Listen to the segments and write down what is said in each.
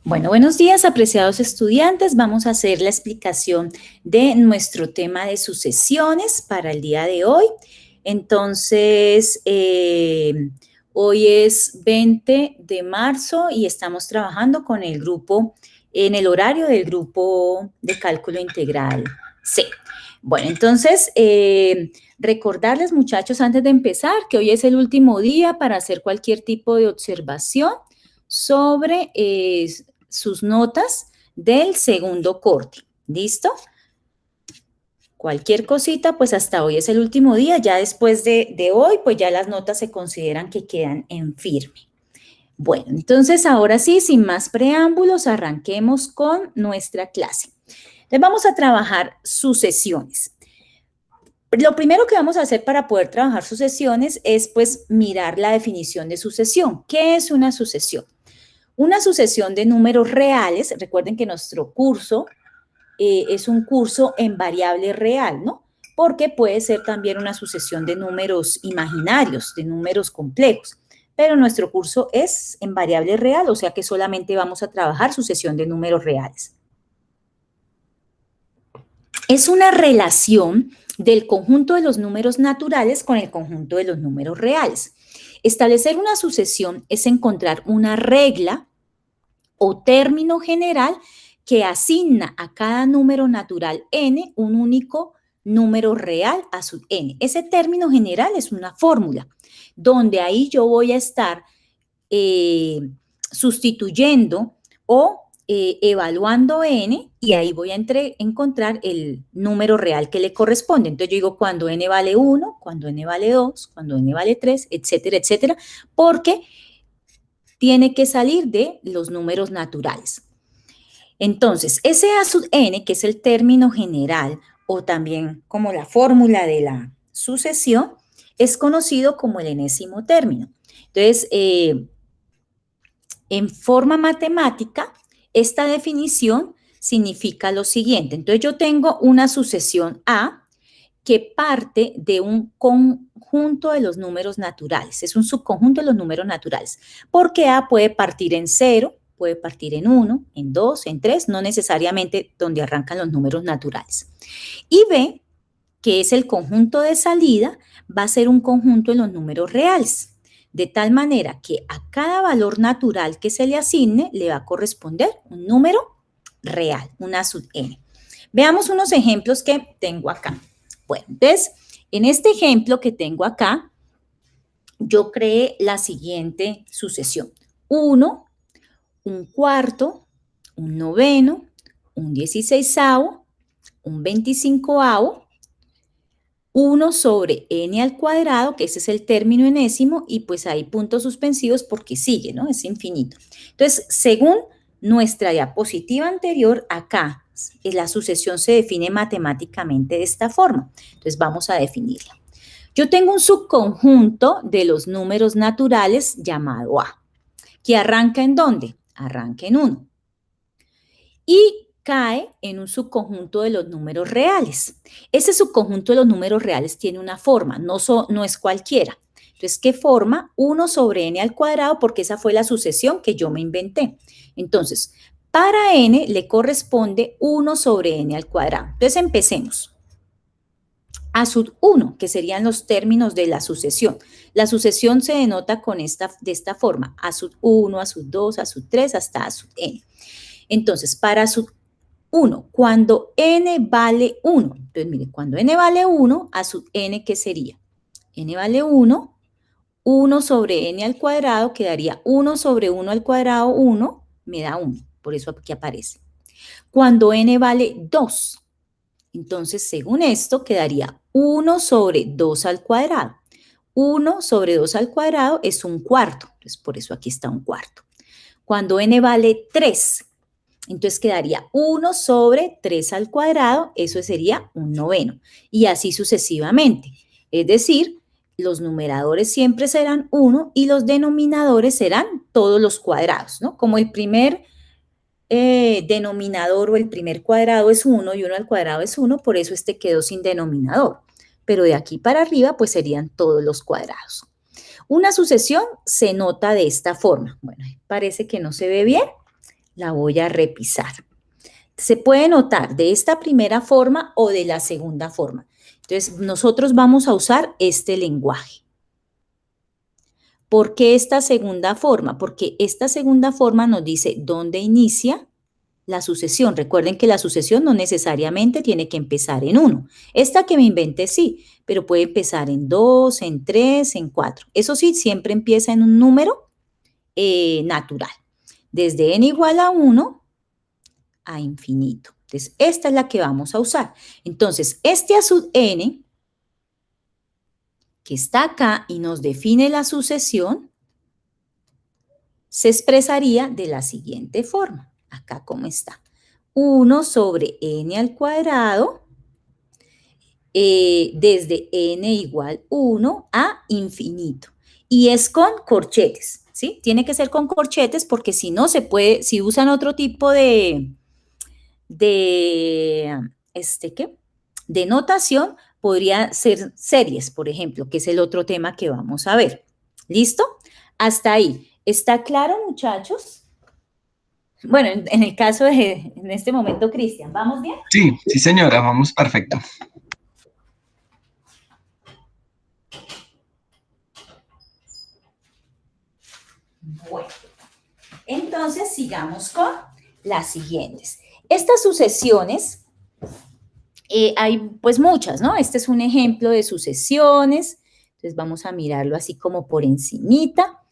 Bueno, buenos días, apreciados estudiantes. Vamos a hacer la explicación de nuestro tema de sucesiones para el día de hoy. Entonces, hoy es 20 de marzo y estamos trabajando con el grupo, en el horario del grupo de cálculo integral C. Bueno, entonces, recordarles, muchachos, antes de empezar, que hoy es el último día para hacer cualquier tipo de observación sobre sus notas del segundo corte. ¿Listo? Cualquier cosita, pues hasta hoy es el último día. Ya después de hoy, pues ya las notas se consideran que quedan en firme. Bueno, entonces ahora sí, sin más preámbulos, arranquemos con nuestra clase. Entonces vamos a trabajar sucesiones. Lo primero que vamos a hacer para poder trabajar sucesiones es pues mirar la definición de sucesión. ¿Qué es una sucesión? Una sucesión de números reales, recuerden que nuestro curso es un curso en variable real, ¿no? Porque puede ser también una sucesión de números imaginarios, de números complejos, pero nuestro curso es en variable real, o sea que solamente vamos a trabajar sucesión de números reales. Es una relación del conjunto de los números naturales con el conjunto de los números reales. Establecer una sucesión es encontrar una regla o término general que asigna a cada número natural n un único número real a sub n. Ese término general es una fórmula, donde ahí yo voy a estar sustituyendo o evaluando n y ahí voy a encontrar el número real que le corresponde. Entonces yo digo cuando n vale 1, cuando n vale 2, cuando n vale 3, etcétera, etcétera, porque tiene que salir de los números naturales. Entonces, ese a sub n, que es el término general, o también como la fórmula de la sucesión, es conocido como el enésimo término. Entonces, en forma matemática, esta definición significa lo siguiente. Entonces, yo tengo una sucesión A que parte de un conjunto de los números naturales. Es un subconjunto de los números naturales. Porque A puede partir en 0, puede partir en 1, en 2, en 3, no necesariamente donde arrancan los números naturales. Y B, que es el conjunto de salida, va a ser un conjunto de los números reales. De tal manera que a cada valor natural que se le asigne le va a corresponder un número real, una sub n. Veamos unos ejemplos que tengo acá. Bueno, entonces, en este ejemplo que tengo acá, yo creé la siguiente sucesión. 1, un cuarto, un noveno, un 16avo, un 25avo, 1 sobre n al cuadrado, que ese es el término enésimo, y pues hay puntos suspensivos porque sigue, ¿no? Es infinito. Entonces, según nuestra diapositiva anterior, acá la sucesión se define matemáticamente de esta forma. Entonces, vamos a definirla. Yo tengo un subconjunto de los números naturales llamado A, que arranca ¿en dónde? Arranca en 1. Y cae en un subconjunto de los números reales. Ese subconjunto de los números reales tiene una forma, no es cualquiera. Entonces, ¿qué forma? 1 sobre n al cuadrado, porque esa fue la sucesión que yo me inventé. Entonces, para n le corresponde 1 sobre n al cuadrado. Entonces, empecemos. A sub 1, que serían los términos de la sucesión. La sucesión se denota de esta forma, a sub 1, a sub 2, a sub 3, hasta a sub n. Entonces, para sub 1, cuando n vale 1, entonces mire, cuando n vale 1, a sub n, ¿qué sería? N vale 1, 1 sobre n al cuadrado quedaría 1 sobre 1 al cuadrado, 1, me da 1, por eso aquí aparece. Cuando n vale 2, entonces según esto quedaría 1 sobre 2 al cuadrado. 1 sobre 2 al cuadrado es un cuarto, entonces por eso aquí está un cuarto. Cuando n vale 3, entonces quedaría 1 sobre 3 al cuadrado, eso sería un noveno, y así sucesivamente. Es decir, los numeradores siempre serán 1 y los denominadores serán todos los cuadrados, ¿no? Como el primer denominador o el primer cuadrado es 1 y 1 al cuadrado es 1, por eso este quedó sin denominador. Pero de aquí para arriba, pues serían todos los cuadrados. Una sucesión se nota de esta forma. Bueno, parece que no se ve bien. la voy a repisar. Se puede notar de esta primera forma o de la segunda forma. Entonces, nosotros vamos a usar este lenguaje. ¿Por qué esta segunda forma? Porque esta segunda forma nos dice dónde inicia la sucesión. Recuerden que la sucesión no necesariamente tiene que empezar en 1. Esta que me inventé sí, pero puede empezar en 2, en 3, en 4. Eso sí, siempre empieza en un número natural. Desde n igual a 1 a infinito. Entonces, esta es la que vamos a usar. Entonces, este a sub n, que está acá y nos define la sucesión, se expresaría de la siguiente forma. Acá como está. 1 sobre n al cuadrado desde n igual 1 a infinito. Y es con corchetes, ¿sí? Tiene que ser con corchetes porque si no se puede, si usan otro tipo de notación, podría ser series, por ejemplo, que es el otro tema que vamos a ver. ¿Listo? Hasta ahí. ¿Está claro, muchachos? Bueno, en el caso de, en este momento, Cristian, ¿vamos bien? Sí, sí, señora, vamos perfecto. Bueno, entonces sigamos con las siguientes. Estas sucesiones, hay pues muchas, ¿no? Este es un ejemplo de sucesiones. Entonces vamos a mirarlo así como por encimita,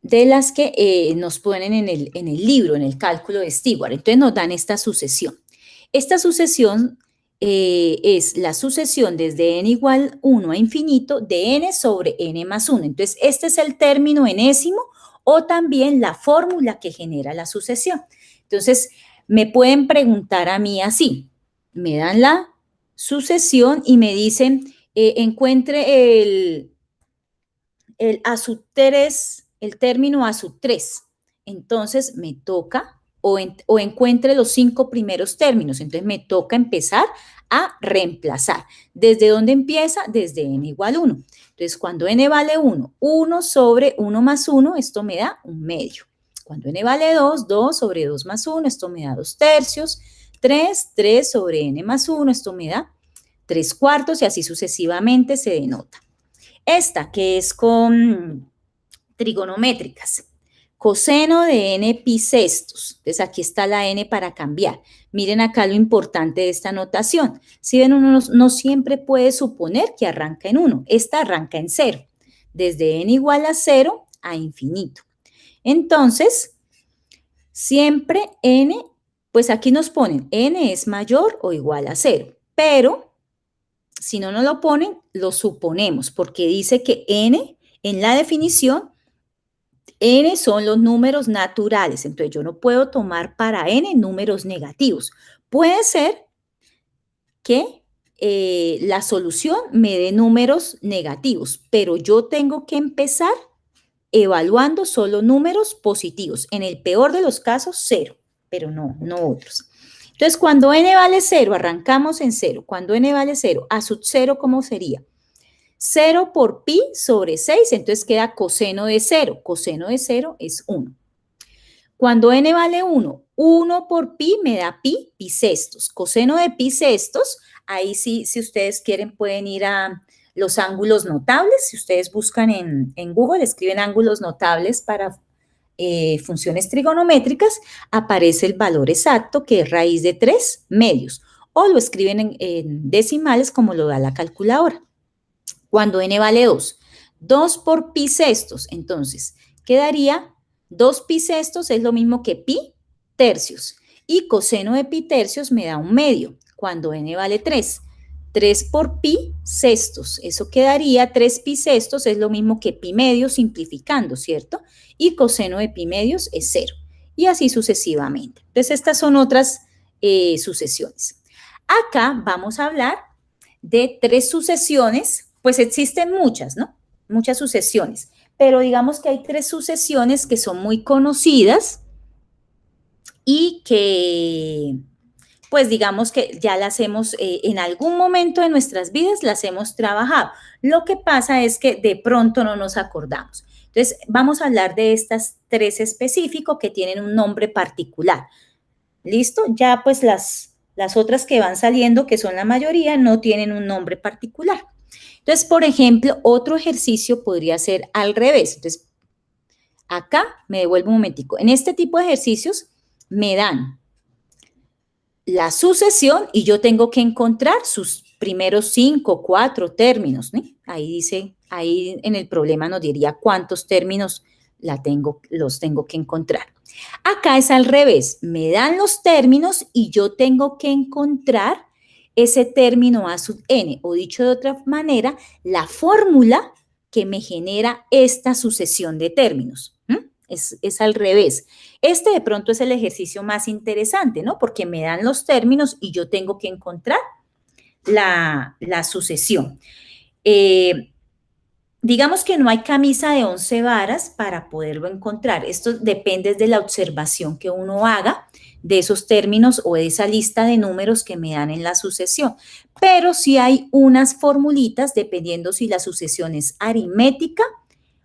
de las que nos ponen en el libro, en el cálculo de Stewart. Entonces nos dan esta sucesión. Esta sucesión es la sucesión desde n igual 1 a infinito de n sobre n más 1. Entonces, este es el término enésimo o también la fórmula que genera la sucesión. Entonces, me pueden preguntar a mí así. Me dan la sucesión y me dicen, encuentre el a sub 3, el término a sub 3. Entonces, me toca o encuentre los 5 primeros términos. Entonces, me toca empezar a reemplazar. ¿Desde dónde empieza? Desde n igual 1. Entonces, cuando n vale 1, 1 sobre 1 más 1, esto me da 1/2. Cuando n vale 2, 2 sobre 2 más 1, esto me da 2/3. 3, 3 sobre n más 1, esto me da 3/4 y así sucesivamente se denota. Esta que es con trigonométricas. Coseno de n pi sextos. Entonces aquí está la n para cambiar. Miren acá lo importante de esta notación. Si ven, uno no siempre puede suponer que arranca en 1. Esta arranca en 0. Desde n igual a 0 a infinito. Entonces, siempre n, pues aquí nos ponen n es mayor o igual a 0. Pero, si no nos lo ponen, lo suponemos, porque dice que n, en la definición, n son los números naturales, entonces yo no puedo tomar para n números negativos. Puede ser que la solución me dé números negativos, pero yo tengo que empezar evaluando solo números positivos. En el peor de los casos, 0, pero no otros. Entonces, cuando n vale 0, arrancamos en 0. Cuando n vale 0, a sub 0, ¿cómo sería? 0 por pi sobre 6, entonces queda coseno de 0. Coseno de 0 es 1. Cuando n vale 1, 1 por pi me da pi sextos. Coseno de pi sextos, ahí sí, si ustedes quieren, pueden ir a los ángulos notables. Si ustedes buscan en Google, escriben ángulos notables para funciones trigonométricas, aparece el valor exacto, que es raíz de 3 medios. O lo escriben en decimales como lo da la calculadora. Cuando n vale 2, 2 por pi sextos, entonces quedaría 2 pi sextos es lo mismo que pi tercios. Y coseno de pi tercios me da 1/2. Cuando n vale 3, 3 por pi sextos, eso quedaría 3 pi sextos es lo mismo que pi medios simplificando, ¿cierto? Y coseno de pi medios es 0. Y así sucesivamente. Entonces, estas son otras sucesiones. Acá vamos a hablar de 3 sucesiones. Pues existen muchas, ¿no? Muchas sucesiones, pero digamos que hay 3 sucesiones que son muy conocidas y que pues digamos que ya las hemos, en algún momento de nuestras vidas las hemos trabajado. Lo que pasa es que de pronto no nos acordamos. Entonces, vamos a hablar de estas tres específicos que tienen un nombre particular. ¿Listo? Ya pues las otras que van saliendo, que son la mayoría, no tienen un nombre particular. Entonces, por ejemplo, otro ejercicio podría ser al revés. Entonces, acá me devuelvo un momentico. En este tipo de ejercicios me dan la sucesión y yo tengo que encontrar sus primeros 5, 4 términos, ¿no? Ahí dice, ahí en el problema nos diría cuántos términos los tengo que encontrar. Acá es al revés, me dan los términos y yo tengo que encontrar ese término a sub n, o dicho de otra manera, la fórmula que me genera esta sucesión de términos. Es al revés. Este de pronto es el ejercicio más interesante, ¿no? Porque me dan los términos y yo tengo que encontrar la sucesión. Digamos que no hay camisa de 11 varas para poderlo encontrar. Esto depende de la observación que uno haga de esos términos o de esa lista de números que me dan en la sucesión. Pero sí hay unas formulitas dependiendo si la sucesión es aritmética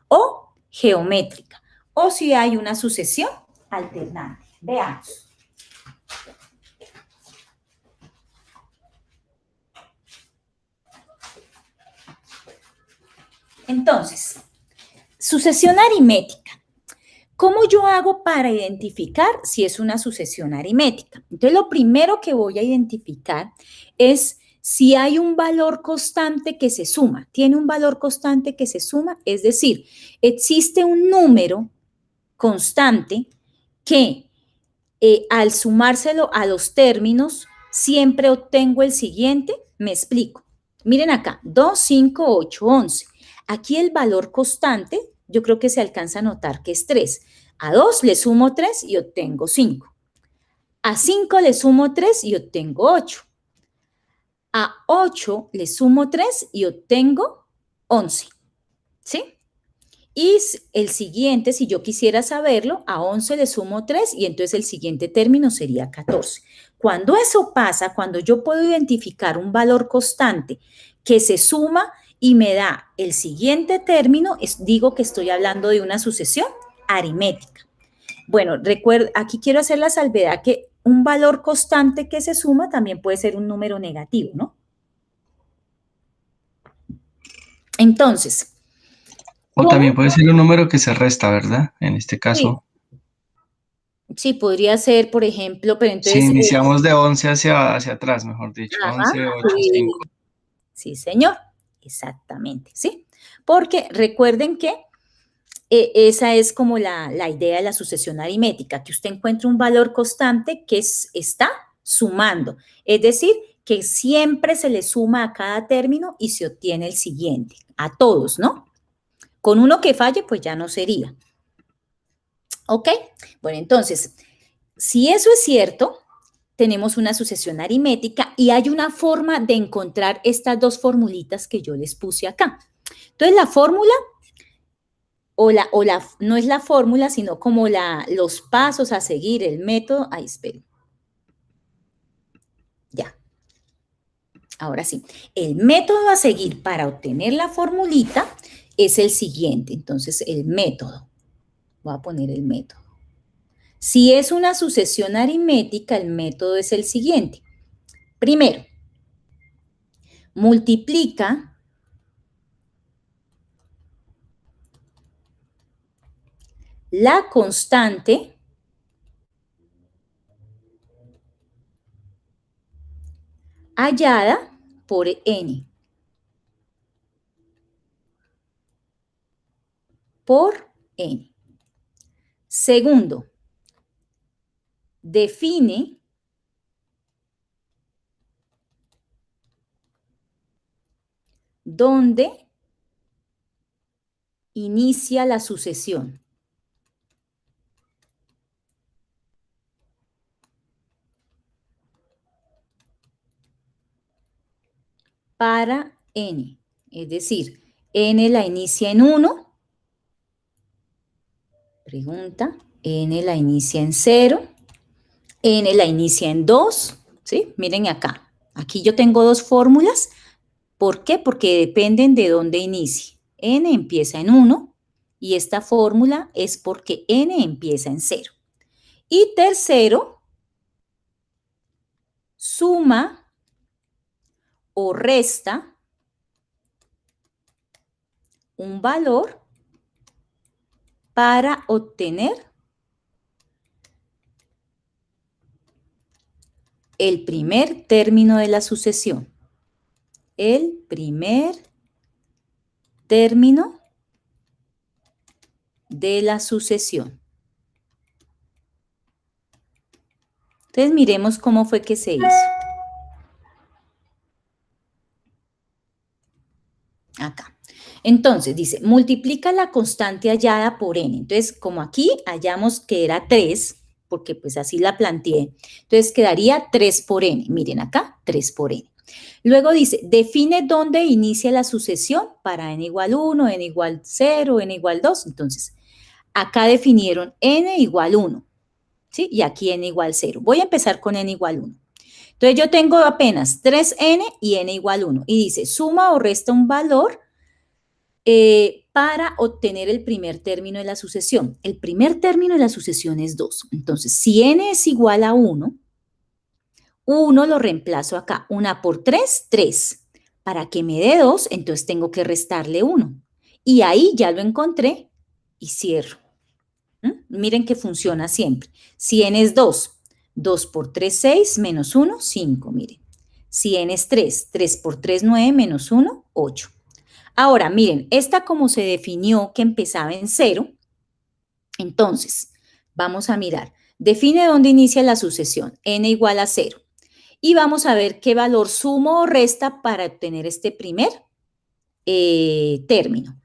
o geométrica, o si hay una sucesión alternante. Veamos. Entonces, sucesión aritmética. ¿Cómo yo hago para identificar si es una sucesión aritmética? Entonces, lo primero que voy a identificar es si hay un valor constante que se suma. Tiene un valor constante que se suma, es decir, existe un número constante que al sumárselo a los términos siempre obtengo el siguiente. Me explico. Miren acá, 2, 5, 8, 11. Aquí el valor constante, yo creo que se alcanza a notar que es 3. A 2 le sumo 3 y obtengo 5. A 5 le sumo 3 y obtengo 8. A 8 le sumo 3 y obtengo 11. ¿Sí? Y el siguiente, si yo quisiera saberlo, a 11 le sumo 3 y entonces el siguiente término sería 14. Cuando eso pasa, cuando yo puedo identificar un valor constante que se suma y me da el siguiente término, digo que estoy hablando de una sucesión aritmética. Bueno, recuerda, aquí quiero hacer la salvedad que un valor constante que se suma también puede ser un número negativo, ¿no? Entonces, O también puede ser un número que se resta, ¿verdad? En este caso. Sí, podría ser, por ejemplo, pero Si entonces... iniciamos de 11 hacia atrás, mejor dicho, Ajá, 11, 8, sí, 5. sí, señor, exactamente, ¿sí? Porque recuerden que esa es como la idea de la sucesión aritmética, que usted encuentra un valor constante que está sumando, es decir, que siempre se le suma a cada término y se obtiene el siguiente, a todos, ¿no? Con uno que falle, pues ya no sería. ¿Ok? Bueno, entonces, si eso es cierto, tenemos una sucesión aritmética y hay una forma de encontrar estas dos formulitas que yo les puse acá. Entonces, la fórmula, no es la fórmula, sino como los pasos a seguir, el método. Ahí, esperen. Ya. Ahora sí. El método a seguir para obtener la formulita es el siguiente. Entonces, el método. Voy a poner el método. Si es una sucesión aritmética, el método es el siguiente. Primero, multiplica la constante hallada por n. Por n. Segundo, define dónde inicia la sucesión. Para n. Es decir, n la inicia en 1. Pregunta. N la inicia en 0. N la inicia en 2. ¿Sí? Miren acá. Aquí yo tengo dos fórmulas. ¿Por qué? Porque dependen de dónde inicie. N empieza en 1 y esta fórmula es porque N empieza en 0. Y tercero, suma o resta un valor para obtener el primer término de la sucesión. El primer término de la sucesión. Entonces miremos cómo fue que se hizo. Acá. Entonces dice, multiplica la constante hallada por n. Entonces, como aquí hallamos que era 3, porque pues así la planteé, entonces quedaría 3 por n. Miren acá, 3 por n. Luego dice, define dónde inicia la sucesión para n igual 1, n igual 0, n igual 2. Entonces, acá definieron n igual 1, ¿sí? Y aquí n igual 0. Voy a empezar con n igual 1. Entonces, yo tengo apenas 3n y n igual 1. Y dice, suma o resta un valor para obtener el primer término de la sucesión. El primer término de la sucesión es 2. Entonces, si n es igual a 1, 1 lo reemplazo acá. 1 por 3, 3. Para que me dé 2, entonces tengo que restarle 1. Y ahí ya lo encontré y cierro. Miren que funciona siempre. Si n es 2, 2 por 3, 6, menos 1, 5, miren. Si n es 3, 3 por 3, 9, menos 1, 8. Ahora, miren, esta como se definió que empezaba en 0, entonces, vamos a mirar. Define dónde inicia la sucesión, n igual a 0. Y vamos a ver qué valor sumo o resta para obtener este primer término.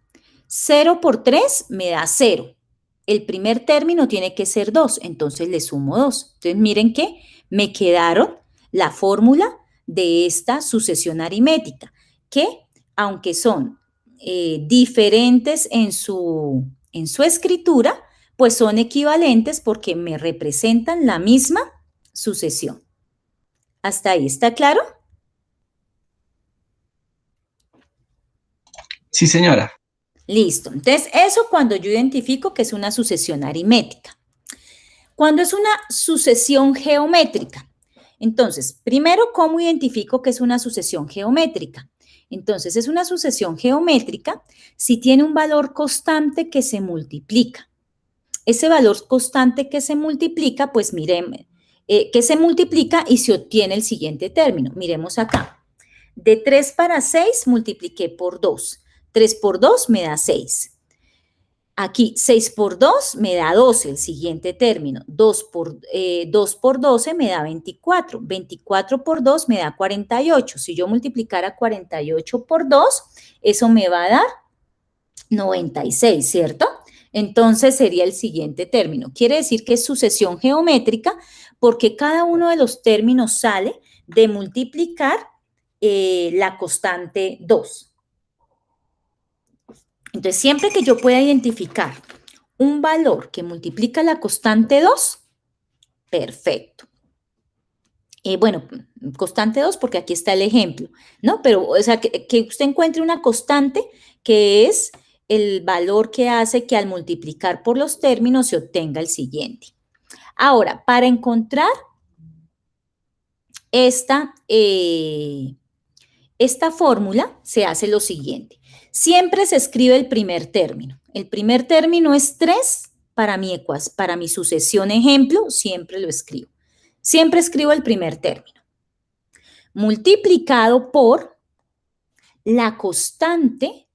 0 por 3 me da 0. El primer término tiene que ser 2, entonces le sumo 2. Entonces, miren que me quedaron la fórmula de esta sucesión aritmética, que aunque son diferentes en su escritura, pues son equivalentes porque me representan la misma sucesión. ¿Hasta ahí está claro? Sí, señora. Listo. Entonces, eso cuando yo identifico que es una sucesión aritmética. Cuando es una sucesión geométrica. Entonces, primero, ¿cómo identifico que es una sucesión geométrica? Entonces, es una sucesión geométrica si tiene un valor constante que se multiplica. Ese valor constante que se multiplica, pues miren, que se multiplica y se obtiene el siguiente término. Miremos acá. De 3 para 6 multipliqué por 2. 3 por 2 me da 6. Aquí 6 por 2 me da 12, el siguiente término. 2 por 12 me da 24. 24 por 2 me da 48. Si yo multiplicara 48 por 2, eso me va a dar 96, ¿cierto? Entonces sería el siguiente término. Quiere decir que es sucesión geométrica porque cada uno de los términos sale de multiplicar la constante 2. Entonces, siempre que yo pueda identificar un valor que multiplica la constante 2, perfecto. Bueno, constante 2 porque aquí está el ejemplo, ¿no? Pero, o sea, que usted encuentre una constante que es el valor que hace que al multiplicar por los términos se obtenga el siguiente. Ahora, para encontrar esta fórmula se hace lo siguiente. Siempre se escribe el primer término. El primer término es 3 para mi sucesión ejemplo, siempre lo escribo. Siempre escribo el primer término. Multiplicado por la constante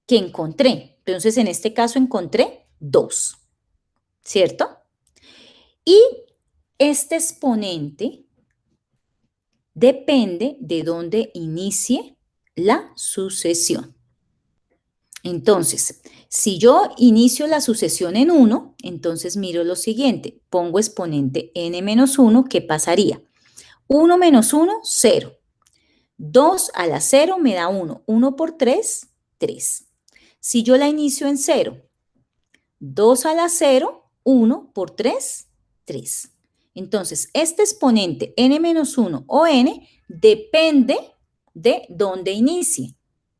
que encontré. Entonces, en este caso encontré 2, ¿cierto? Y este exponente depende de dónde inicie la sucesión. Entonces, si yo inicio la sucesión en 1, entonces miro lo siguiente. Pongo exponente n menos 1, ¿qué pasaría? 1 menos 1, 0. 2 a la 0 me da 1. 1 por 3, 3. Si yo la inicio en 0, 2 a la 0, 1 por 3, 3. Entonces, este exponente n-1 o n depende de dónde inicie.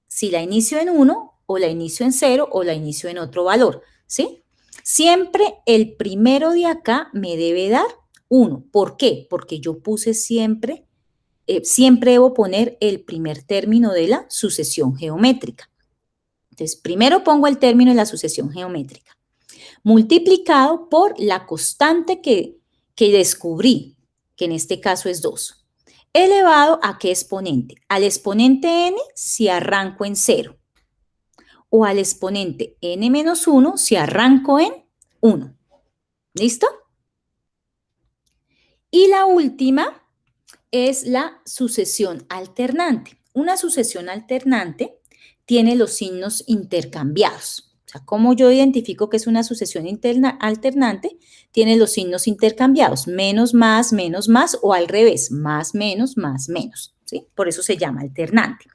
Si la inicio en 1 o la inicio en 0 o la inicio en otro valor, ¿sí? Siempre el primero de acá me debe dar 1. ¿Por qué? Porque yo puse siempre debo poner el primer término de la sucesión geométrica. Entonces, primero pongo el término de la sucesión geométrica, multiplicado por la constante que descubrí, que en este caso es 2, elevado a ¿qué exponente? Al exponente n si arranco en 0, o al exponente n-1 si arranco en 1. ¿Listo? Y la última es la sucesión alternante. Una sucesión alternante tiene los signos intercambiados. O sea, ¿cómo yo identifico que es una sucesión alternante? Tiene los signos intercambiados, menos, más, o al revés, más, menos, ¿sí? Por eso se llama alternante.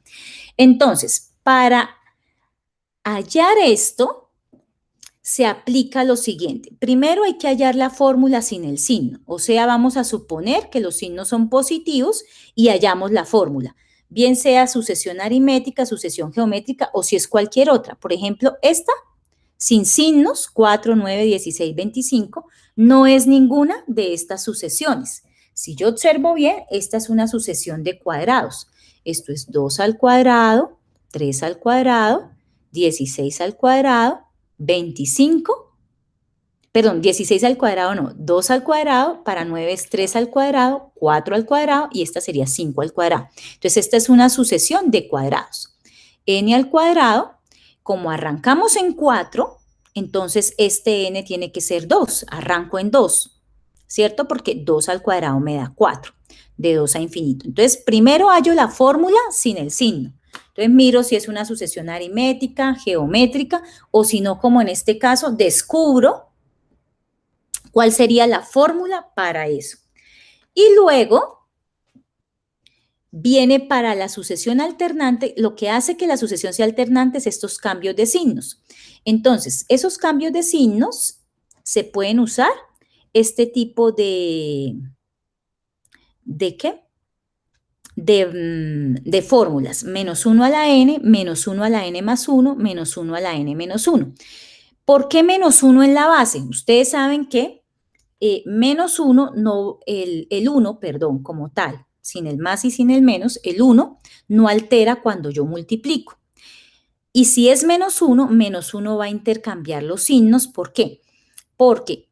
Entonces, para hallar esto, se aplica lo siguiente. Primero hay que hallar la fórmula sin el signo, o sea, vamos a suponer que los signos son positivos y hallamos la fórmula, bien sea sucesión aritmética, sucesión geométrica o si es cualquier otra. Por ejemplo, esta, sin signos, 4, 9, 16, 25, no es ninguna de estas sucesiones. Si yo observo bien, esta es una sucesión de cuadrados. Esto es 2 al cuadrado, 3 al cuadrado, 16 al cuadrado, 25, perdón, 16 al cuadrado no, 2 al cuadrado, para 9 es 3 al cuadrado, 4 al cuadrado y esta sería 5 al cuadrado. Entonces, esta es una sucesión de cuadrados. N al cuadrado, como arrancamos en 4, entonces este n tiene que ser 2, arranco en 2, ¿cierto? Porque 2 al cuadrado me da 4, de 2 a infinito. Entonces, primero hallo la fórmula sin el signo. Entonces miro si es una sucesión aritmética, geométrica, o si no, como en este caso, descubro cuál sería la fórmula para eso. Y luego viene para la sucesión alternante, lo que hace que la sucesión sea alternante es estos cambios de signos. Entonces, esos cambios de signos se pueden usar este tipo ¿de qué? De fórmulas, menos 1 a la n, menos 1 a la n más 1, menos 1 a la n menos 1. ¿Por qué menos 1 en la base? Ustedes saben que menos 1, no, el 1, perdón, como tal, sin el más y sin el menos, el 1 no altera cuando yo multiplico. Y si es menos 1 va a intercambiar los signos. ¿Por qué? Porque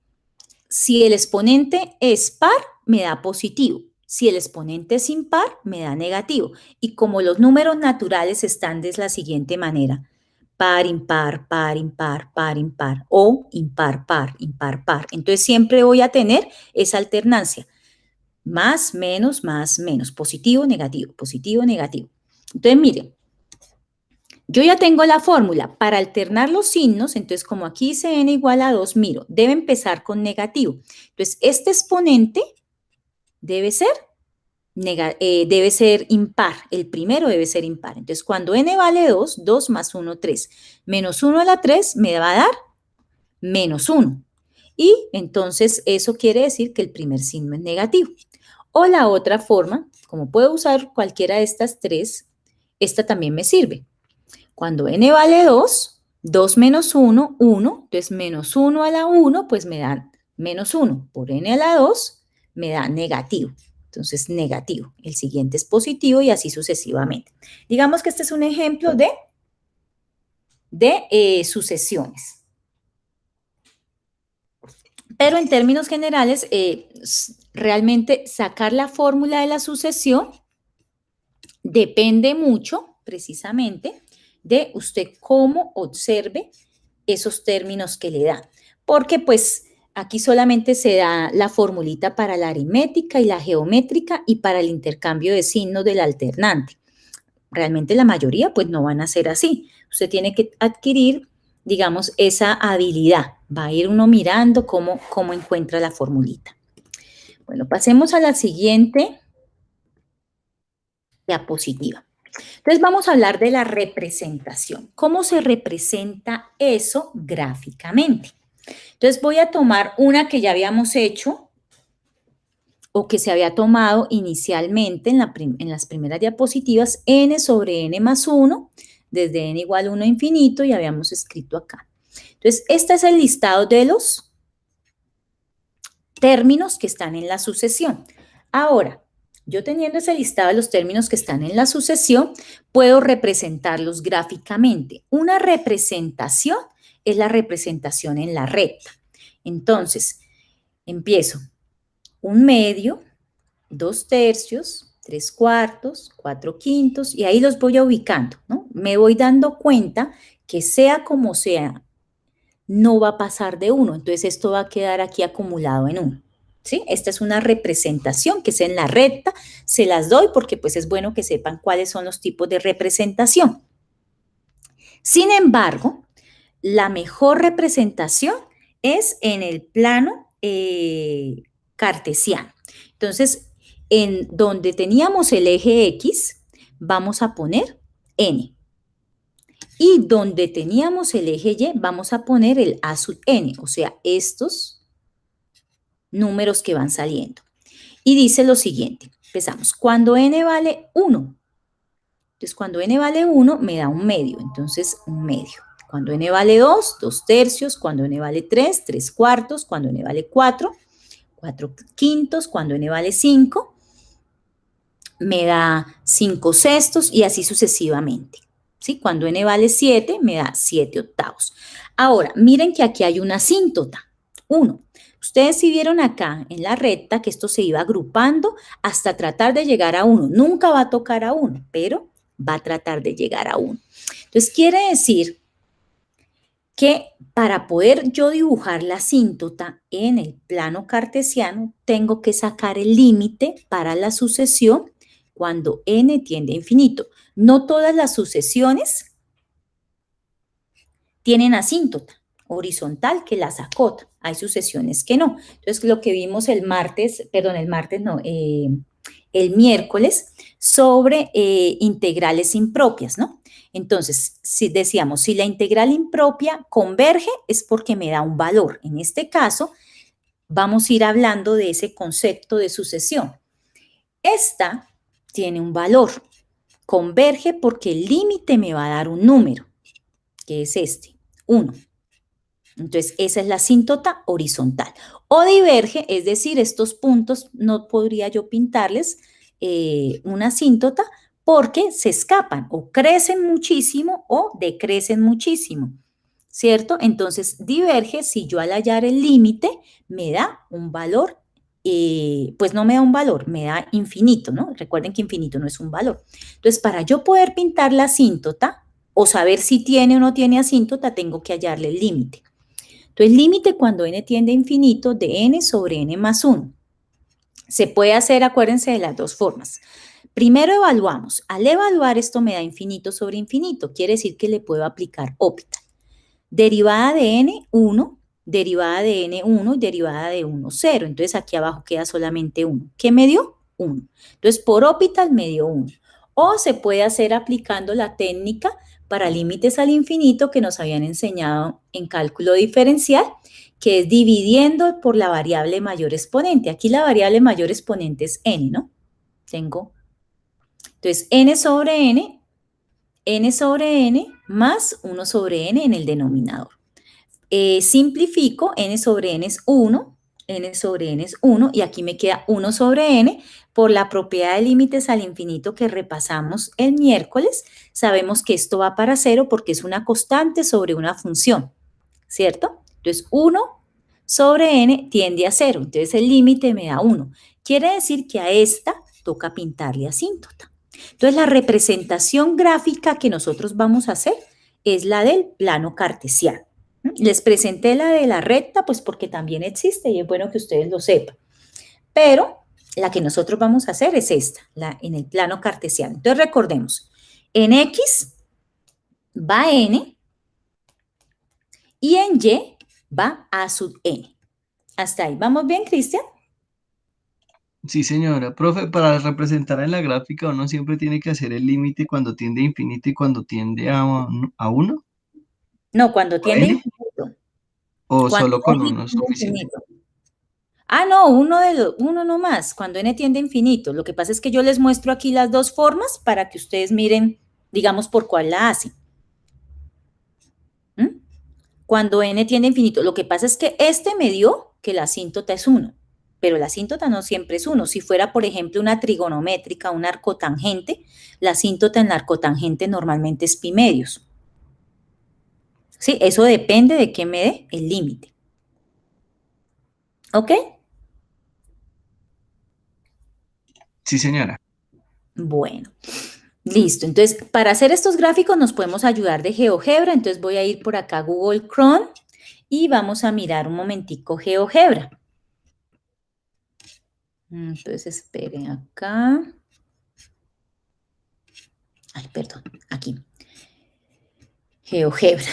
si el exponente es par, me da positivo. Si el exponente es impar, me da negativo. Y como los números naturales están de la siguiente manera, par, impar, par, impar, par, impar, o impar, par, impar, par. Entonces siempre voy a tener esa alternancia. Más, menos, positivo, negativo, positivo, negativo. Entonces miren, yo ya tengo la fórmula para alternar los signos, entonces como aquí dice n igual a 2, miro, debe empezar con negativo. Entonces este exponente debe ser impar, el primero debe ser impar. Entonces cuando n vale 2, 2 más 1, 3, menos 1 a la 3 me va a dar menos 1. Y entonces eso quiere decir que el primer signo es negativo. O la otra forma, como puedo usar cualquiera de estas tres, esta también me sirve. Cuando n vale 2, 2 menos 1, 1. Entonces, menos 1 a la 1, pues me da menos 1. Por n a la 2, me da negativo. Entonces, negativo. El siguiente es positivo y así sucesivamente. Digamos que este es un ejemplo de sucesiones. Pero en términos generales, realmente sacar la fórmula de la sucesión depende mucho, precisamente, de usted cómo observe esos términos que le dan. Porque pues aquí solamente se da la formulita para la aritmética y la geométrica y para el intercambio de signos del alternante. Realmente la mayoría pues no van a ser así. Usted tiene que adquirir, digamos, esa habilidad. Va a ir uno mirando cómo encuentra la formulita. Bueno, pasemos a la siguiente diapositiva. Entonces vamos a hablar de la representación. ¿Cómo se representa eso gráficamente? Entonces voy a tomar una que ya habíamos hecho o que se había tomado inicialmente en las primeras diapositivas, n sobre n más 1, desde n igual a 1 a infinito, y habíamos escrito acá. Entonces, este es el listado de los términos que están en la sucesión. Ahora, yo teniendo ese listado de los términos que están en la sucesión, puedo representarlos gráficamente. Una representación es la representación en la recta. Entonces, empiezo 1/2, 2/3, 3/4, 4/5, y ahí los voy ubicando, ¿no? Me voy dando cuenta que sea como sea, no va a pasar de 1, entonces esto va a quedar aquí acumulado en 1. ¿Sí? Esta es una representación que es en la recta, se las doy porque pues es bueno que sepan cuáles son los tipos de representación. Sin embargo, la mejor representación es en el plano cartesiano. Entonces, en donde teníamos el eje X, vamos a poner n. Y donde teníamos el eje Y, vamos a poner el a sub n, o sea, estos números que van saliendo. Y dice lo siguiente, empezamos, cuando n vale 1, entonces cuando n vale 1 me da 1/2, entonces 1/2. Cuando n vale 2, 2/3, cuando n vale 3, 3/4, cuando n vale 4, 4/5, cuando n vale 5, me da 5/6 y así sucesivamente. ¿Sí? Cuando n vale 7, me da 7/8. Ahora, miren que aquí hay una asíntota, 1. Ustedes sí vieron acá en la recta que esto se iba agrupando hasta tratar de llegar a 1. Nunca va a tocar a 1, pero va a tratar de llegar a 1. Entonces, quiere decir que para poder yo dibujar la asíntota en el plano cartesiano, tengo que sacar el límite para la sucesión cuando n tiende a infinito. No todas las sucesiones tienen asíntota horizontal que las acota. Hay sucesiones que no. Entonces, lo que vimos el miércoles sobre integrales impropias, ¿no? Entonces, si decíamos, si la integral impropia converge es porque me da un valor. En este caso, vamos a ir hablando de ese concepto de sucesión. Esta tiene un valor. Converge porque el límite me va a dar un número, que es este, 1. Entonces, esa es la asíntota horizontal. O diverge, es decir, estos puntos no podría yo pintarles una asíntota porque se escapan o crecen muchísimo o decrecen muchísimo, ¿cierto? Entonces, diverge si yo al hallar el límite me da un valor, pues no me da un valor, me da infinito, ¿no? Recuerden que infinito no es un valor. Entonces, para yo poder pintar la asíntota o saber si tiene o no tiene asíntota, tengo que hallarle el límite. Entonces, límite cuando n tiende a infinito de n sobre n más 1. Se puede hacer, acuérdense, de las dos formas. Primero evaluamos. Al evaluar esto me da infinito sobre infinito. Quiere decir que le puedo aplicar Hopital. Derivada de n, 1. Derivada de n, 1. Y derivada de 1, 0. Entonces, aquí abajo queda solamente 1. ¿Qué me dio? 1. Entonces, por Hopital me dio 1. O se puede hacer aplicando la técnica para límites al infinito que nos habían enseñado en cálculo diferencial, que es dividiendo por la variable mayor exponente. Aquí la variable mayor exponente es n, ¿no? Tengo, entonces, n sobre n más 1 sobre n en el denominador. Simplifico, n sobre n es 1, n sobre n es 1, y aquí me queda 1 sobre n. Por la propiedad de límites al infinito que repasamos el miércoles, sabemos que esto va para 0 porque es una constante sobre una función, ¿cierto? Entonces, 1 sobre n tiende a 0, entonces el límite me da 1. Quiere decir que a esta toca pintarle asíntota. Entonces, la representación gráfica que nosotros vamos a hacer es la del plano cartesiano. Les presenté la de la recta, pues porque también existe y es bueno que ustedes lo sepan. Pero la que nosotros vamos a hacer es esta, en el plano cartesiano. Entonces, recordemos, en X va n y en Y va a sub n. Hasta ahí. ¿Vamos bien, Cristian? Sí, señora. Profe, para representar en la gráfica uno siempre tiene que hacer el límite cuando tiende a infinito y cuando tiende a 1 No, cuando o tiende a n, infinito. o Cuando solo con n uno es tiende a suficiente. infinito. Ah, no, uno nomás, cuando n tiende a infinito. Lo que pasa es que yo les muestro aquí las dos formas para que ustedes miren, digamos, por cuál la hacen. ¿Mm? Cuando n tiende a infinito. Lo que pasa es que este me dio que la asíntota es 1, pero la asíntota no siempre es 1. Si fuera, por ejemplo, una trigonométrica, una arcotangente, la asíntota en la arcotangente normalmente es pi medios. ¿Sí? Eso depende de qué me dé el límite. ¿Ok? Sí, señora. Bueno, listo. Entonces, para hacer estos gráficos nos podemos ayudar de GeoGebra. Entonces voy a ir por acá a Google Chrome y vamos a mirar un momentico GeoGebra. Entonces, esperen acá. Ay, perdón, aquí. GeoGebra.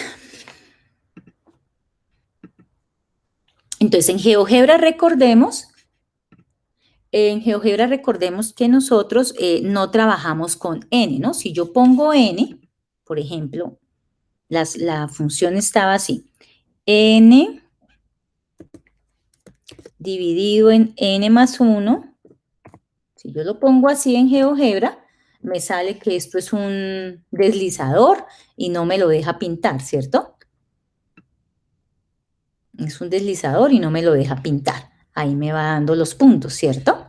Entonces, en GeoGebra recordemos que nosotros no trabajamos con n, ¿no? Si yo pongo n, por ejemplo, la función estaba así. N dividido en n más 1. Si yo lo pongo así en GeoGebra, me sale que esto es un deslizador y no me lo deja pintar, ¿cierto? Es un deslizador y no me lo deja pintar. Ahí me va dando los puntos, ¿cierto?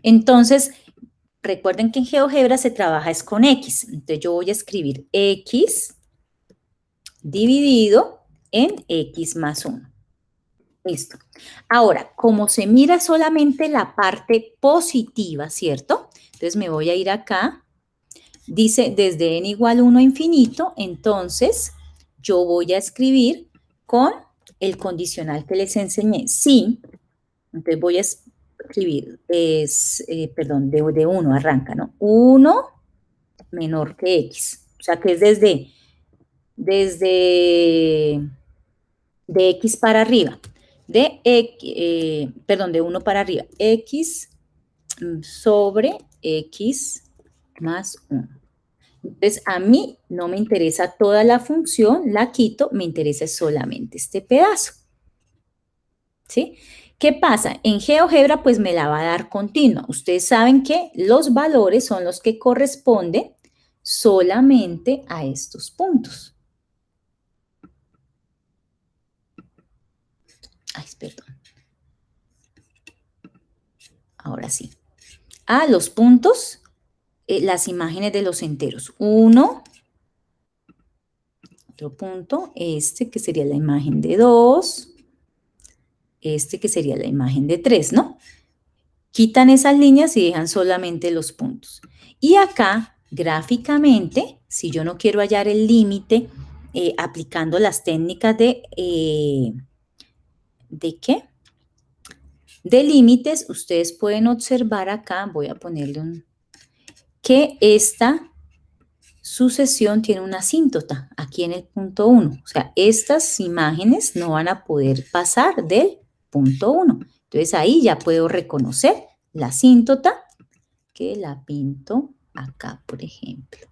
Entonces, recuerden que en GeoGebra se trabaja es con X. Entonces, yo voy a escribir X dividido en X más 1. Listo. Ahora, como se mira solamente la parte positiva, ¿cierto? Entonces, me voy a ir acá. Dice desde n igual 1 a infinito, entonces yo voy a escribir con el condicional que les enseñé. Sí, entonces voy a escribir, perdón, de 1 arranca, ¿no? 1 menor que x, o sea que es desde de x para arriba, de 1 para arriba, x sobre x más 1. Entonces, a mí no me interesa toda la función, la quito, me interesa solamente este pedazo. ¿Sí? ¿Qué pasa? En GeoGebra, pues me la va a dar continua. Ustedes saben que los valores son los que corresponden solamente a estos puntos. Ay, perdón. Ahora sí. A los puntos, las imágenes de los enteros. 1, otro punto, este que sería la imagen de 2, este que sería la imagen de 3, ¿no? Quitan esas líneas y dejan solamente los puntos. Y acá, gráficamente, si yo no quiero hallar el límite aplicando las técnicas ¿de qué? De límites, ustedes pueden observar acá, voy a ponerle que esta sucesión tiene una asíntota aquí en el punto 1. O sea, estas imágenes no van a poder pasar del punto 1. Entonces ahí ya puedo reconocer la asíntota que la pinto acá, por ejemplo.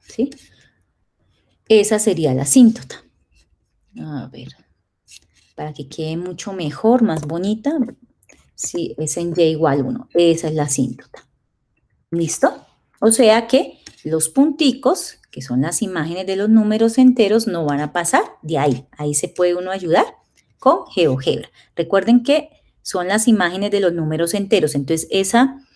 ¿Sí? Esa sería la asíntota. A ver, para que quede mucho mejor, más bonita, sí, es en y igual 1. Esa es la asíntota. ¿Listo? O sea que los punticos, que son las imágenes de los números enteros, no van a pasar de ahí. Ahí se puede uno ayudar con GeoGebra. Recuerden que son las imágenes de los números enteros. Entonces, esa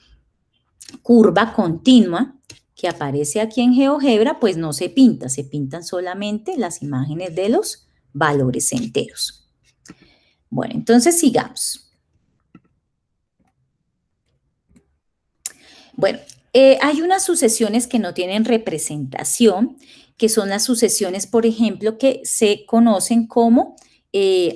curva continua que aparece aquí en GeoGebra, pues no se pinta, se pintan solamente las imágenes de los valores enteros. Bueno, entonces sigamos. Bueno, hay unas sucesiones que no tienen representación, que son las sucesiones, por ejemplo, que se conocen como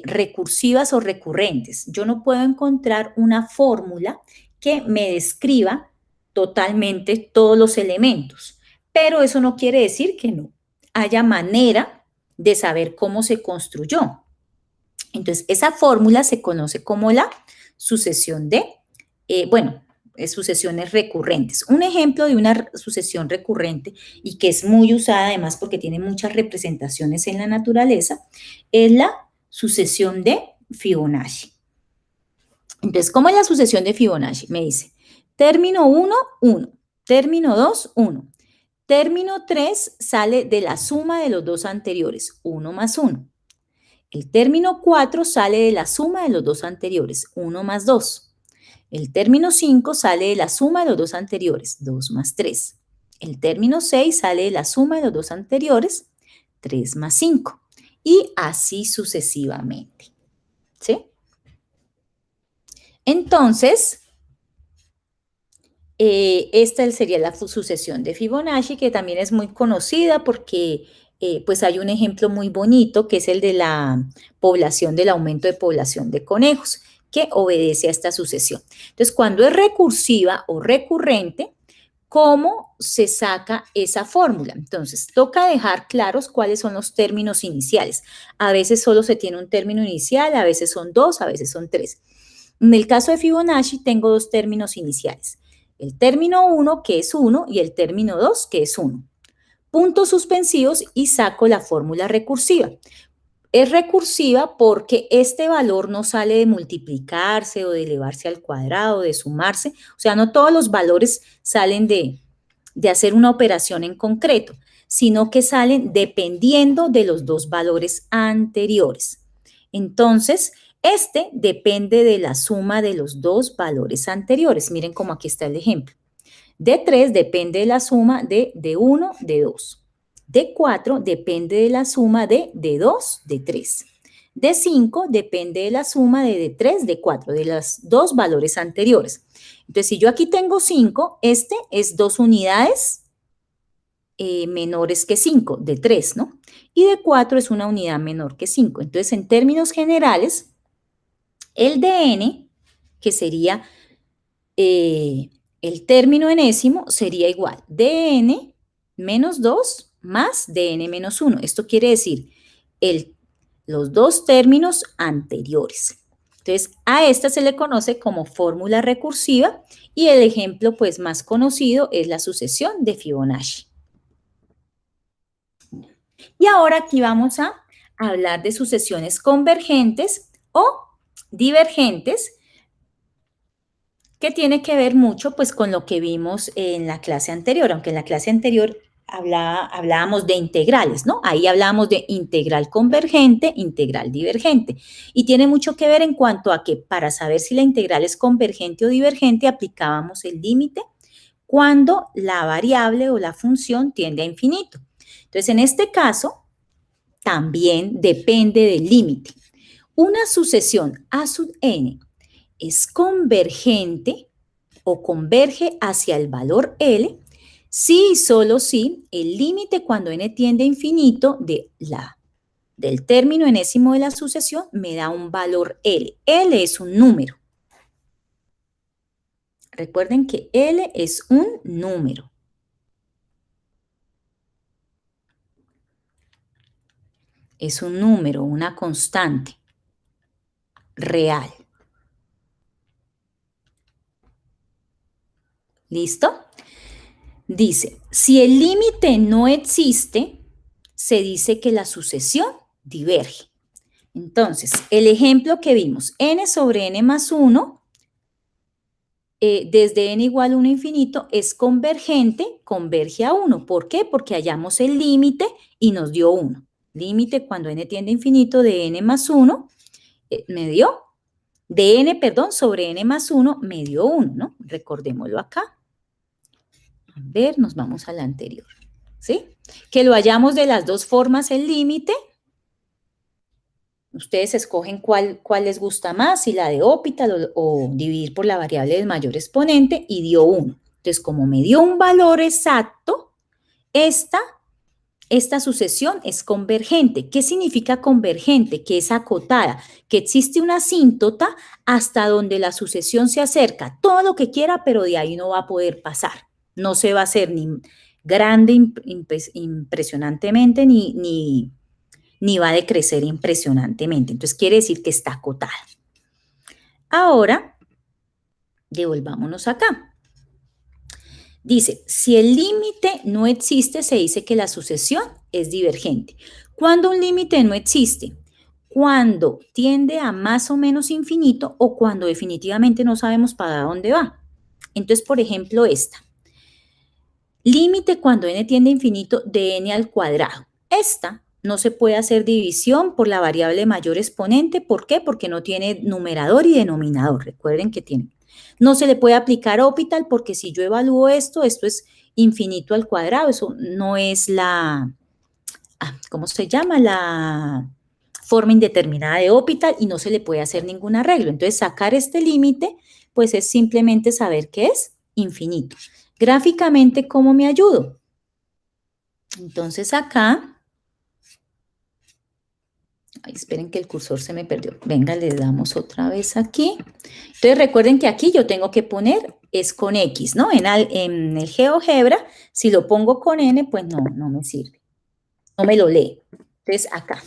recursivas o recurrentes. Yo no puedo encontrar una fórmula que me describa totalmente todos los elementos, pero eso no quiere decir que no haya manera de saber cómo se construyó. Entonces, esa fórmula se conoce como la sucesión de, sucesiones recurrentes. Un ejemplo de una sucesión recurrente y que es muy usada además porque tiene muchas representaciones en la naturaleza es la sucesión de Fibonacci. Entonces, ¿cómo es la sucesión de Fibonacci? Me dice, término 1, 1, término 2, 1. Término 3 sale de la suma de los dos anteriores, 1 más 1. El término 4 sale de la suma de los dos anteriores, 1 más 2. El término 5 sale de la suma de los dos anteriores, 2 más 3. El término 6 sale de la suma de los dos anteriores, 3 más 5. Y así sucesivamente. ¿Sí? Entonces, esta sería la sucesión de Fibonacci, que también es muy conocida porque pues hay un ejemplo muy bonito que es el de la población, del aumento de población de conejos, que obedece a esta sucesión. Entonces, cuando es recursiva o recurrente, ¿cómo se saca esa fórmula? Entonces, toca dejar claros cuáles son los términos iniciales. A veces solo se tiene un término inicial, a veces son dos, a veces son tres. En el caso de Fibonacci, tengo dos términos iniciales. El término 1, que es 1, y el término 2, que es 1. Puntos suspensivos y saco la fórmula recursiva. Es recursiva porque este valor no sale de multiplicarse o de elevarse al cuadrado, de sumarse. O sea, no todos los valores salen de hacer una operación en concreto, sino que salen dependiendo de los dos valores anteriores. Entonces, este depende de la suma de los dos valores anteriores. Miren cómo aquí está el ejemplo. De 3 depende de la suma de 1, de 2. De 4 depende de la suma de 2, de 3. De 5 depende de la suma de 3, de 4, de los dos valores anteriores. Entonces, si yo aquí tengo 5, este es 2 unidades menores que 5, de 3, ¿no? Y de 4 es una unidad menor que 5. Entonces, en términos generales, el de n, que sería el término enésimo, sería igual dn menos 2 más dn menos 1. Esto quiere decir los dos términos anteriores. Entonces, a esta se le conoce como fórmula recursiva y el ejemplo pues más conocido es la sucesión de Fibonacci. Y ahora aquí vamos a hablar de sucesiones convergentes o divergentes, que tiene que ver mucho pues con lo que vimos en la clase anterior, aunque en la clase anterior hablábamos de integrales, ¿no? Ahí hablábamos de integral convergente, integral divergente. Y tiene mucho que ver en cuanto a que para saber si la integral es convergente o divergente, aplicábamos el límite cuando la variable o la función tiende a infinito. Entonces, en este caso, también depende del límite. Una sucesión a sub n es convergente o converge hacia el valor L si y solo si el límite cuando n tiende a infinito del término enésimo de la sucesión me da un valor L. L es un número. Recuerden que L es un número. Es un número, una constante real. ¿Listo? Dice, si el límite no existe, se dice que la sucesión diverge. Entonces, el ejemplo que vimos, n sobre n más 1, desde n igual a 1 infinito, es convergente, converge a 1. ¿Por qué? Porque hallamos el límite y nos dio 1. Límite cuando n tiende a infinito de n más 1, me dio, de n, perdón, sobre n más 1, me dio 1, ¿no? Recordémoslo acá. A ver, nos vamos a la anterior, ¿sí? Que lo hallamos de las dos formas el límite. Ustedes escogen cuál les gusta más, si la de Hopital o dividir por la variable del mayor exponente, y dio 1. Entonces, como me dio un valor exacto, esta sucesión es convergente. ¿Qué significa convergente? Que es acotada, que existe una asíntota hasta donde la sucesión se acerca, todo lo que quiera, pero de ahí no va a poder pasar. No se va a hacer ni grande impresionantemente, ni va a decrecer impresionantemente. Entonces, quiere decir que está acotada. Ahora, devolvámonos acá. Dice, si el límite no existe, se dice que la sucesión es divergente. ¿Cuándo un límite no existe? cuando tiende a más o menos infinito o cuando definitivamente no sabemos para dónde va. Entonces, por ejemplo, esta. Límite cuando n tiende a infinito de n al cuadrado. Esta no se puede hacer división por la variable mayor exponente. ¿Por qué? Porque no tiene numerador y denominador. Recuerden que tiene. No se le puede aplicar Hopital porque si yo evalúo esto es infinito al cuadrado. Eso no es ¿cómo se llama? La forma indeterminada de Hopital y no se le puede hacer ningún arreglo. Entonces, sacar este límite, pues es simplemente saber que es infinito. Gráficamente, ¿cómo me ayudo? Entonces, acá, esperen que el cursor se me perdió. Venga, le damos otra vez aquí. Entonces, recuerden que aquí yo tengo que poner, es con X, ¿no? En el GeoGebra, si lo pongo con N, pues no me sirve. No me lo lee. Entonces, acá.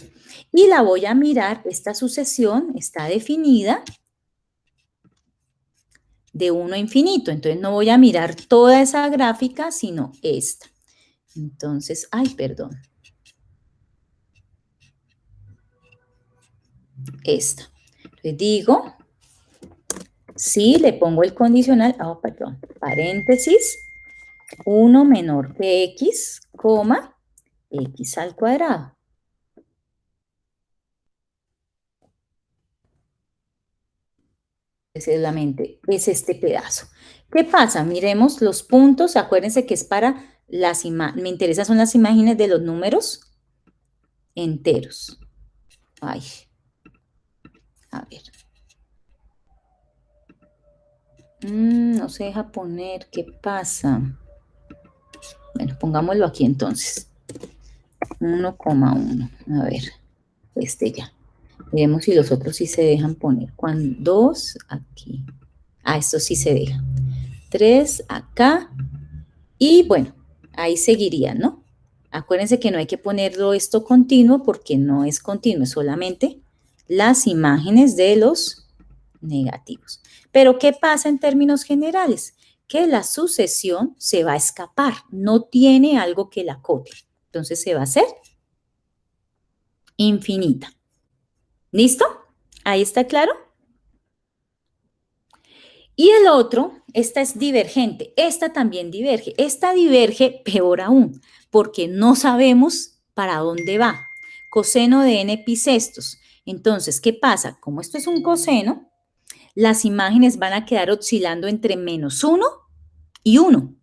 Y la voy a mirar, esta sucesión está definida de 1 a infinito. Entonces, no voy a mirar toda esa gráfica, sino esta. Entonces, perdón. Esta. Entonces, digo, si le pongo el condicional, perdón, paréntesis, 1 menor que X, coma, X al cuadrado. Es este pedazo. ¿Qué pasa? Miremos los puntos. Acuérdense que es para las imágenes. Me interesan son las imágenes de los números enteros. A ver. No se deja poner. ¿Qué pasa? Bueno, pongámoslo aquí entonces. 1,1. A ver. Este ya. Veremos si los otros sí se dejan poner. 2 aquí. Esto sí se deja. 3 acá. Y bueno, ahí seguiría, ¿no? Acuérdense que no hay que ponerlo esto continuo porque no es continuo, es solamente las imágenes de los negativos. Pero ¿qué pasa en términos generales? Que la sucesión se va a escapar, no tiene algo que la acote. Entonces se va a hacer infinita. ¿Listo? ¿Ahí está claro? Y el otro, esta es divergente, esta también diverge. Esta diverge peor aún, porque no sabemos para dónde va. Coseno de n pi sextos. Entonces, ¿qué pasa? Como esto es un coseno, las imágenes van a quedar oscilando entre -1 y 1.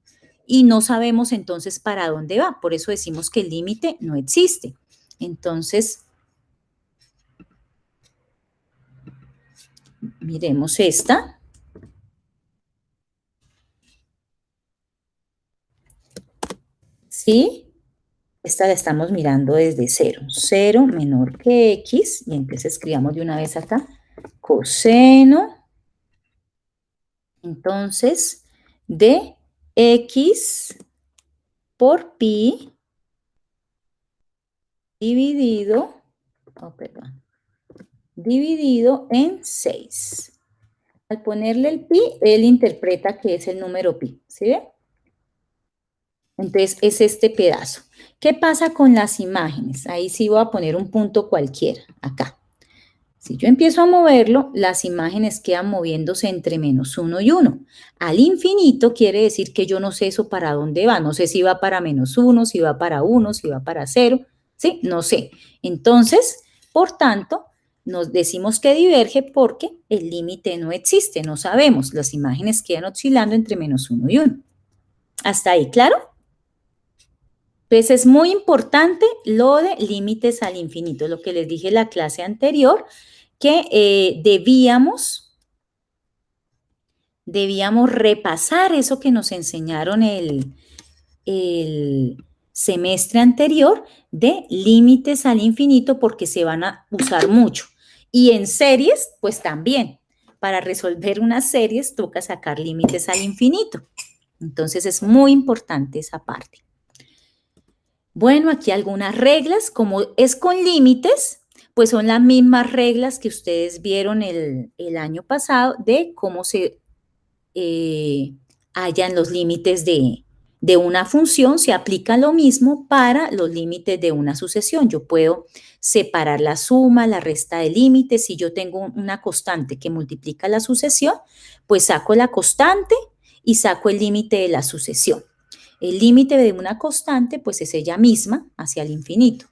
Y no sabemos entonces para dónde va. Por eso decimos que el límite no existe. Entonces, miremos esta. ¿Sí? Esta la estamos mirando desde 0. 0 menor que X. Y entonces escribamos de una vez acá. Coseno. Entonces, de X por pi dividido, dividido en 6. Al ponerle el pi, él interpreta que es el número pi. ¿Sí ve? Entonces, es este pedazo. ¿Qué pasa con las imágenes? Ahí sí voy a poner un punto cualquiera, acá. Si yo empiezo a moverlo, las imágenes quedan moviéndose entre -1 y 1. Al infinito quiere decir que yo no sé eso para dónde va. No sé si va para -1, si va para 1, si va para 0. ¿Sí? No sé. Entonces, por tanto, nos decimos que diverge porque el límite no existe. No sabemos. Las imágenes quedan oscilando entre -1 y 1. ¿Hasta ahí, claro? Entonces, es muy importante lo de límites al infinito, lo que les dije en la clase anterior, que debíamos repasar eso que nos enseñaron el semestre anterior de límites al infinito porque se van a usar mucho. Y en series, pues también. Para resolver unas series toca sacar límites al infinito. Entonces es muy importante esa parte. Bueno, aquí algunas reglas, como es con límites, pues son las mismas reglas que ustedes vieron el año pasado de cómo se hallan los límites de de una función se aplica lo mismo para los límites de una sucesión. Yo puedo separar la suma, la resta de límites. Si yo tengo una constante que multiplica la sucesión, pues saco la constante y saco el límite de la sucesión. El límite de una constante, pues es ella misma hacia el infinito.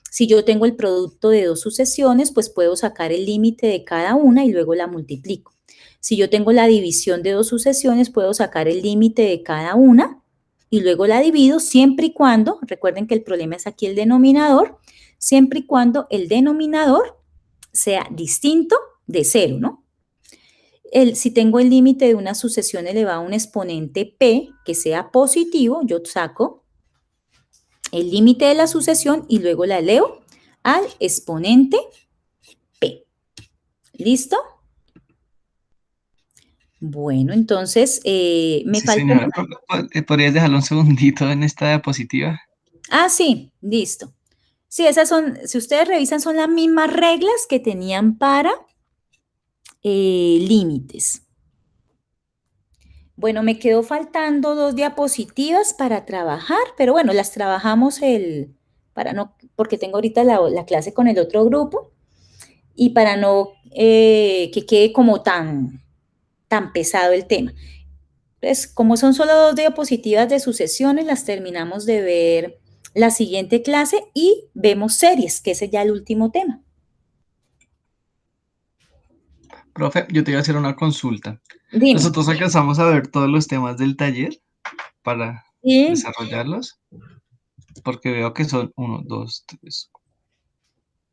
Si yo tengo el producto de dos sucesiones, pues puedo sacar el límite de cada una y luego la multiplico. Si yo tengo la división de dos sucesiones, puedo sacar el límite de cada una y luego la divido siempre y cuando, recuerden que el problema es aquí el denominador, siempre y cuando el denominador sea distinto de cero, ¿no? Si tengo el límite de una sucesión elevada a un exponente p que sea positivo, yo saco el límite de la sucesión y luego la elevo al exponente p. ¿Listo? Bueno, entonces me Sí, falta... señora. ¿Podrías dejarlo un segundito en esta diapositiva? Ah, sí, listo. Sí, esas son, si ustedes revisan, son las mismas reglas que tenían para límites. Bueno, me quedó faltando dos diapositivas para trabajar, pero bueno, las trabajamos porque tengo ahorita la clase con el otro grupo y para no que quede como tan pesado el tema. Entonces, como son solo dos diapositivas de sucesiones, las terminamos de ver la siguiente clase y vemos series, que ese es ya el último tema. Profe, yo te iba a hacer una consulta. Dime. Nosotros alcanzamos a ver todos los temas del taller para Sí, desarrollarlos, porque veo que son uno, dos, tres,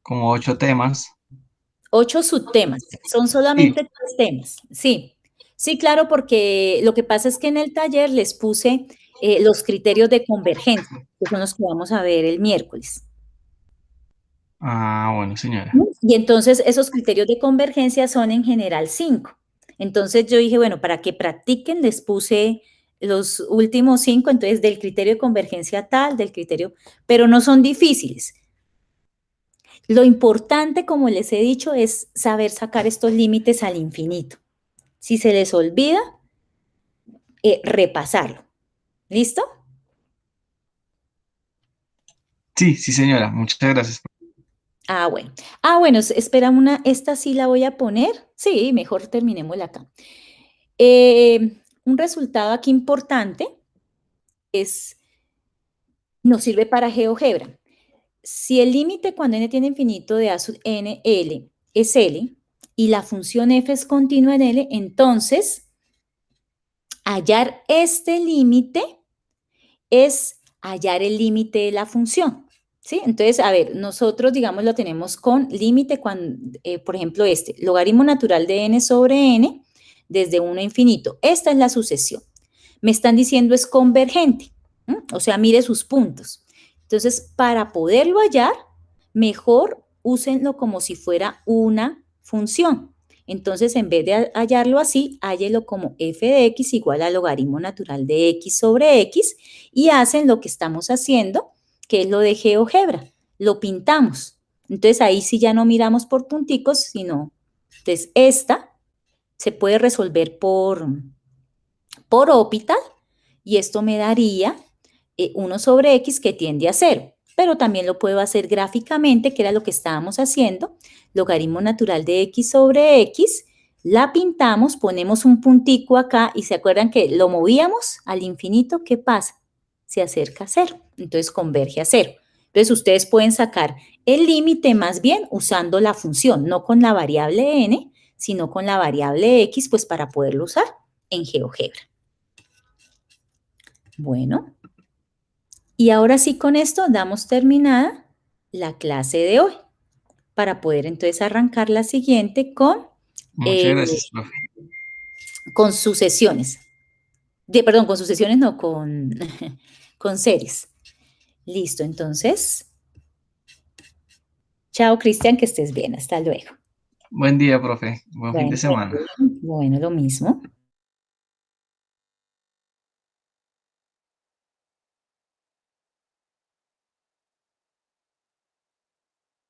como 8 temas. 8 subtemas, son Sí. solamente 3 temas. Sí, sí, claro, porque lo que pasa es que en el taller les puse los criterios de convergencia, que son los que vamos a ver el miércoles. Ah, bueno, señora. Y entonces esos criterios de convergencia son en general 5. Entonces yo dije, bueno, para que practiquen les puse los últimos 5, entonces del criterio de convergencia tal, del criterio, pero no son difíciles. Lo importante, como les he dicho, es saber sacar estos límites al infinito. Si se les olvida, repasarlo. ¿Listo? Sí, sí, señora. Muchas gracias. Ah, bueno. Ah, bueno, espera esta sí la voy a poner. Sí, mejor terminémosla acá. Un resultado aquí importante nos sirve para GeoGebra. Si el límite cuando n tiene infinito de a sub n, l, es l, y la función f es continua en l, entonces hallar este límite es hallar el límite de la función. ¿Sí? Entonces, a ver, nosotros, digamos, lo tenemos con límite, por ejemplo, logaritmo natural de n sobre n, desde 1 a infinito. Esta es la sucesión. Me están diciendo es convergente, o sea, mire sus puntos. Entonces, para poderlo hallar, mejor úsenlo como si fuera una función. Entonces, en vez de hallarlo así, hállelo como f de x igual al logaritmo natural de x sobre x y hacen lo que estamos haciendo, que es lo de GeoGebra. Lo pintamos. Entonces, ahí sí ya no miramos por punticos, sino, entonces, esta se puede resolver por orbital y esto me daría 1 sobre x que tiende a 0. Pero también lo puedo hacer gráficamente, que era lo que estábamos haciendo. Logaritmo natural de x sobre x, la pintamos, ponemos un puntico acá y se acuerdan que lo movíamos al infinito, ¿qué pasa? Se acerca a 0, entonces converge a 0. Entonces ustedes pueden sacar el límite más bien usando la función, no con la variable n, sino con la variable x, pues para poderlo usar en GeoGebra. Bueno, y ahora sí con esto damos terminada la clase de hoy para poder entonces arrancar la siguiente Muchas gracias, profe. con sucesiones. Perdón, con sucesiones no, con series. Listo, entonces. Chao, Cristian, que estés bien. Hasta luego. Buen día, profe. Buen fin de Bueno, semana. bueno, lo mismo.